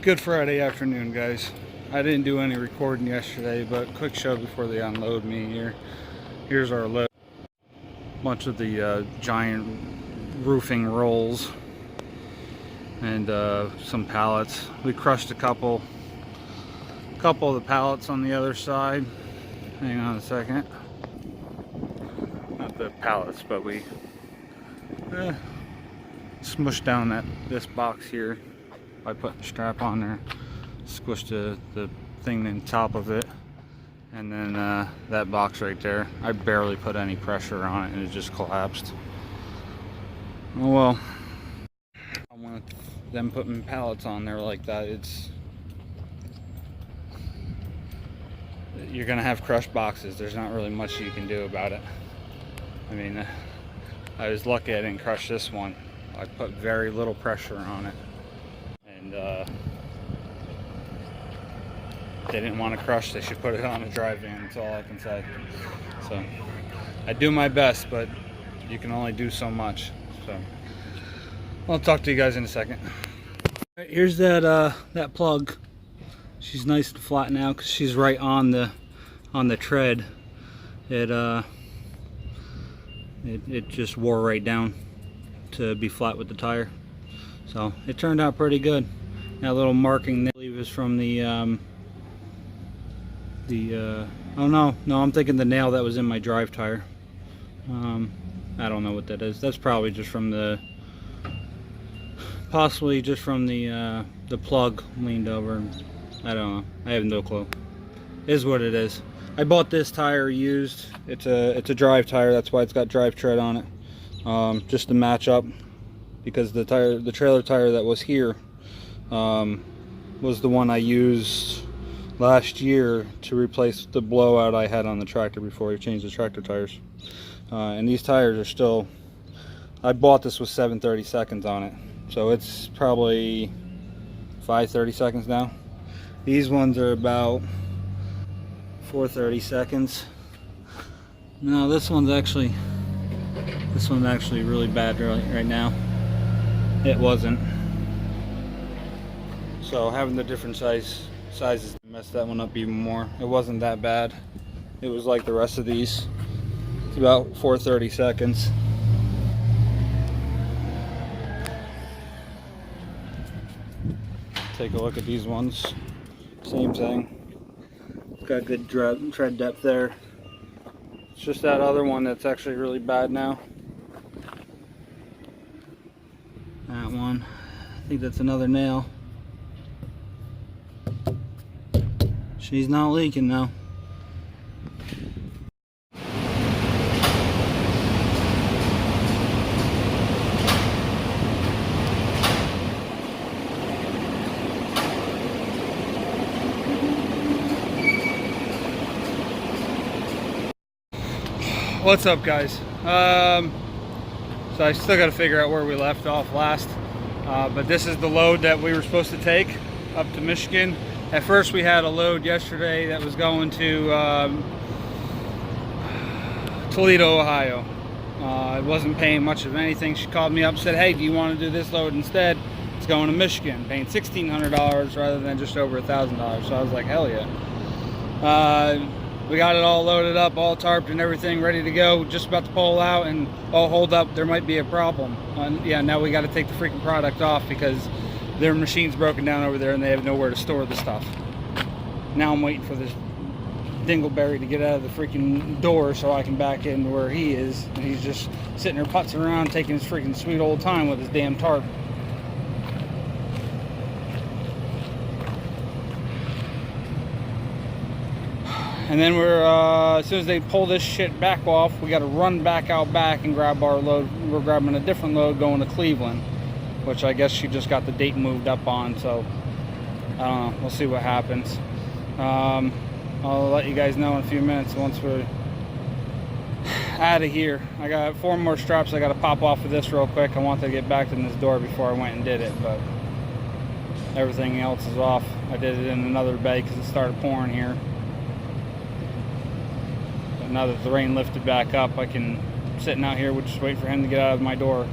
Good Friday afternoon, guys. I didn't do any recording yesterday, but quick show before they unload me here. Here's our load. Bunch of the giant roofing rolls and some pallets. We crushed a couple of the pallets on the other side. Hang on a second. Not the pallets, but we smushed down this box here by putting the strap on there. Squished the thing on top of it, and then that box right there, I barely put any pressure on it and it just collapsed. Oh well. I want them putting pallets on there like that. You're gonna have crushed boxes. There's not really much you can do about it. I mean, I was lucky I didn't crush this one. I put very little pressure on it, and they didn't want to crush. They should put it on a dry van. That's all I can say. So I do my best, but you can only do so much. So I'll talk to you guys in a second. Here's that plug. She's nice and flat now because she's right on the tread. It just wore right down to be flat with the tire. So it turned out pretty good. That little marking there, I believe, is from oh no, I'm thinking the nail that was in my drive tire. I don't know what that is. That's probably just from possibly just from the plug leaned over. I don't know. I have no clue. It is what it is. I bought this tire used. It's a drive tire. That's why it's got drive tread on it. Just to match up, because the trailer tire that was here was the one I used last year to replace the blowout I had on the tractor before I changed the tractor tires. And these tires are still, I bought this with 730 seconds on it, so it's probably 530 seconds now. These ones are about 430 seconds. No, this one's actually really bad right now. It wasn't. So having the different sizes messed that one up even more. It wasn't that bad. It was like the rest of these. It's about 430 seconds. Take a look at these ones. Same thing. It's got good tread depth there. It's just that other one that's actually really bad now. That one. I think that's another nail. She's not leaking though. What's up, guys? So I still got to figure out where we left off last, but this is the load that we were supposed to take up to Michigan. At first we had a load yesterday that was going to Toledo, Ohio. I wasn't paying much of anything. She called me up and said, hey, do you want to do this load instead? It's going to Michigan, paying $1,600 rather than just over $1,000. So I was like, hell yeah. We got it all loaded up, all tarped and everything, ready to go, just about to pull out, and oh, hold up, there might be a problem. Yeah, now we got to take the freaking product off because their machine's broken down over there and they have nowhere to store the stuff. Now I'm waiting for this dingleberry to get out of the freaking door so I can back in where he is, and he's just sitting there putzing around taking his freaking sweet old time with his damn tarp. And then as soon as they pull this shit back off, we got to run back out back and grab our load. We're grabbing a different load going to Cleveland, which I guess she just got the date moved up on, so I don't know, we'll see what happens. I'll let you guys know in a few minutes once we're out of here. I got 4 more straps I got to pop off of this real quick. I wanted to get back in this door before I went and did it, but everything else is off. I did it in another bay because it started pouring here. But now that the rain lifted back up, I can sitting out here, we'll just wait for him to get out of my door,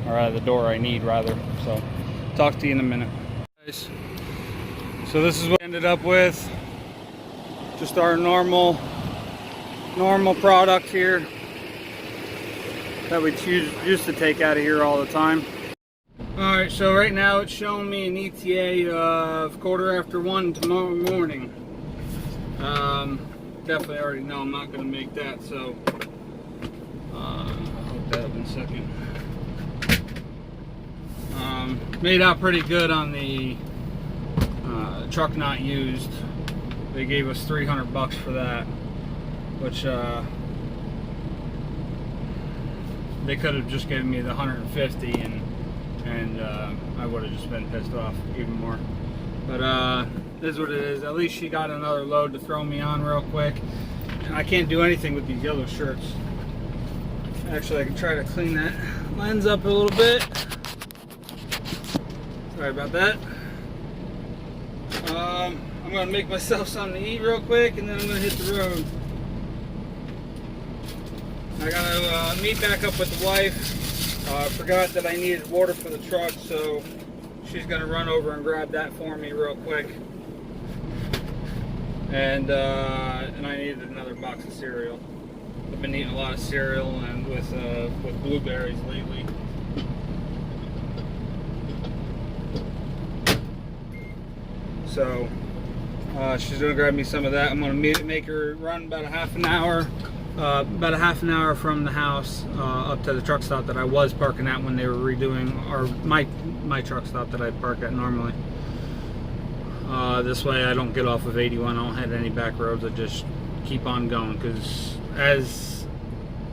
or out of the door I need rather. So talk to you in a minute, guys. So this is what I ended up with. Just our normal product here that we used to take out of here all the time. Alright, so right now it's showing me an ETA of 1:15 tomorrow morning. Definitely already know I'm not going to make that, so I'll hook that up in a second. Made out pretty good on the truck not used. They gave us $300 for that, which they could have just given me the 150, and I would have just been pissed off even more. But this is what it is. At least she got another load to throw me on real quick. I can't do anything with these yellow shirts. Actually, I can try to clean that lens up a little bit. Sorry about that. I'm going to make myself something to eat real quick, and then I'm going to hit the road. I got to meet back up with the wife. Forgot that I needed water for the truck, so she's going to run over and grab that for me real quick. And I needed another box of cereal. I've been eating a lot of cereal and with blueberries lately. So she's gonna grab me some of that. I'm gonna make her run about a half an hour from the house up to the truck stop that I was parking at when they were redoing, or my truck stop that I park at normally. This way I don't get off of 81. I don't hit any back roads. I just keep on going, because as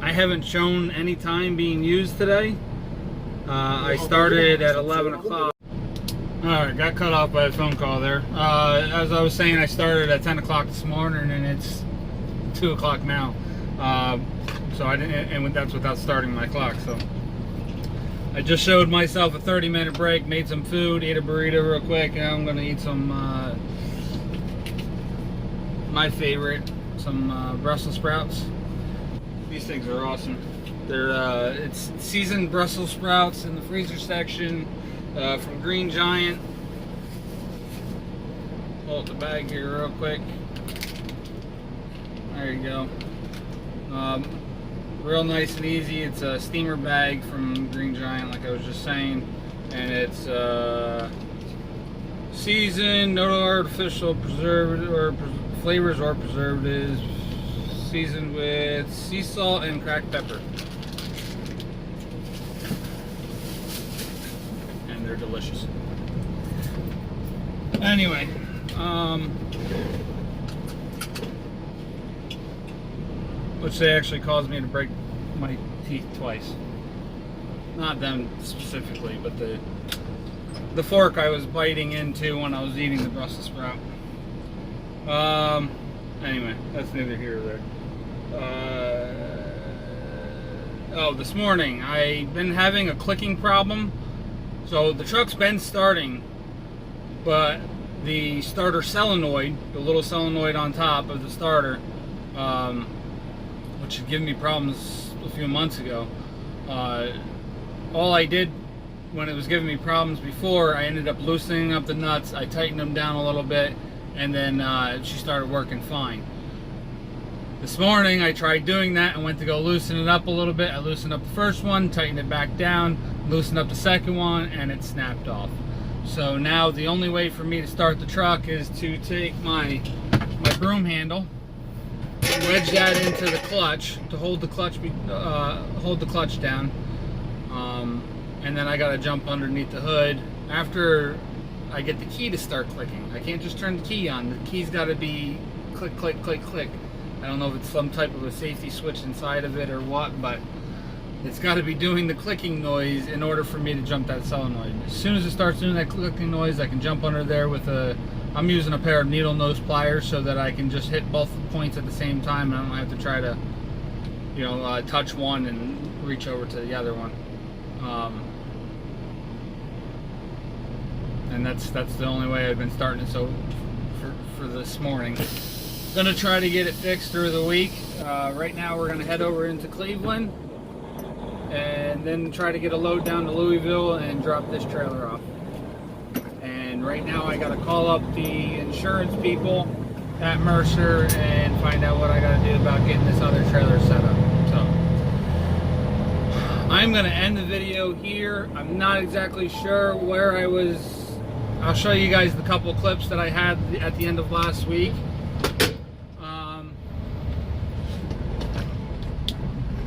I haven't shown any time being used today. I started at 11 o'clock. Alright, got cut off by a phone call there. As I was saying, I started at 10 o'clock this morning, and it's 2 o'clock now. So I didn't, and that's without starting my clock. So I just showed myself a 30-minute break, made some food, ate a burrito real quick, and I'm gonna eat some my favorite, some Brussels sprouts. These things are awesome. They're it's seasoned Brussels sprouts in the freezer section. From Green Giant. Pull out the bag here real quick. There you go. Real nice and easy. It's a steamer bag from Green Giant, like I was just saying, and it's seasoned, no artificial preservative or flavors or preservatives, seasoned with sea salt and cracked pepper. They're delicious. Anyway, which they actually caused me to break my teeth twice. Not them specifically, but the fork I was biting into when I was eating the Brussels sprout. Anyway, that's neither here or there. Oh, this morning I've been having a clicking problem. So the truck's been starting, but the starter solenoid, the little solenoid on top of the starter, which had given me problems a few months ago, all I did when it was giving me problems before, I ended up loosening up the nuts, I tightened them down a little bit, and then she started working fine. This morning I tried doing that and went to go loosen it up a little bit. I loosened up the first one, tightened it back down, loosened up the second one, and it snapped off. So now the only way for me to start the truck is to take my broom handle, wedge that into the clutch to hold the clutch down, and then I gotta jump underneath the hood. After I get the key to start clicking, I can't just turn the key on. The key's got to be click, click, click, click. I don't know if it's some type of a safety switch inside of it or what, but it's got to be doing the clicking noise in order for me to jump that solenoid. As soon as it starts doing that clicking noise, I can jump under there with I'm using a pair of needle nose pliers so that I can just hit both points at the same time, and I don't have to try to, touch one and reach over to the other one. And that's the only way I've been starting it. So for this morning. Gonna try to get it fixed through the week. Right now we're gonna head over into Cleveland and then try to get a load down to Louisville and drop this trailer off. And And right now I gotta call up the insurance people at Mercer and find out what I gotta do about getting this other trailer set up. So I'm gonna end the video here. I'm not exactly sure where I was. I'll show you guys the couple clips that I had at the end of last week.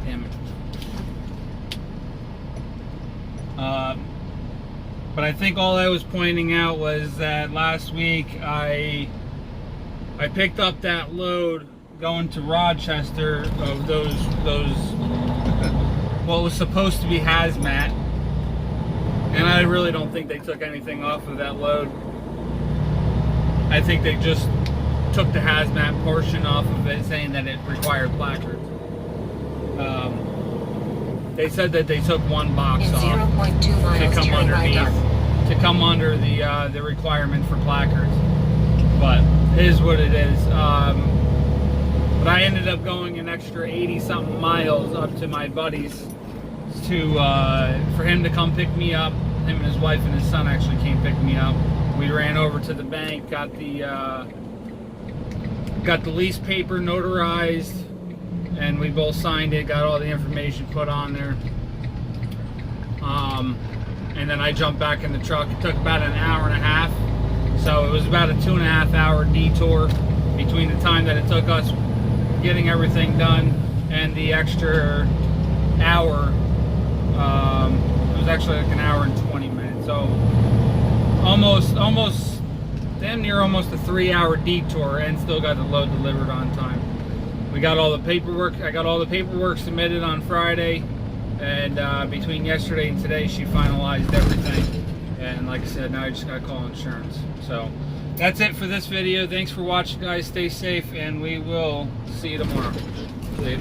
Damn it. But I think all I was pointing out was that last week I picked up that load going to Rochester of those what was supposed to be hazmat, and I really don't think they took anything off of that load. I think they just took the hazmat portion off of it, saying that it required placards. They said that they took one box off to come underneath, to come under the requirement for placards. But it is what it is. But I ended up going an extra 80-something miles up to my buddy's for him to come pick me up. Him and his wife and his son actually came pick me up. We ran over to the bank, got the lease paper notarized, and we both signed it, got all the information put on there. And then I jumped back in the truck. It took about an hour and a half. So it was about a 2.5 hour detour between the time that it took us getting everything done and the extra hour. It was actually like an hour and 20 minutes. So damn near almost a 3-hour detour, and still got the load delivered on time. We got all the paperwork. I got all the paperwork submitted on Friday, and between yesterday and today, she finalized everything. And like I said, now I just gotta call insurance. So that's it for this video. Thanks for watching, guys. Stay safe, and we will see you tomorrow. See you.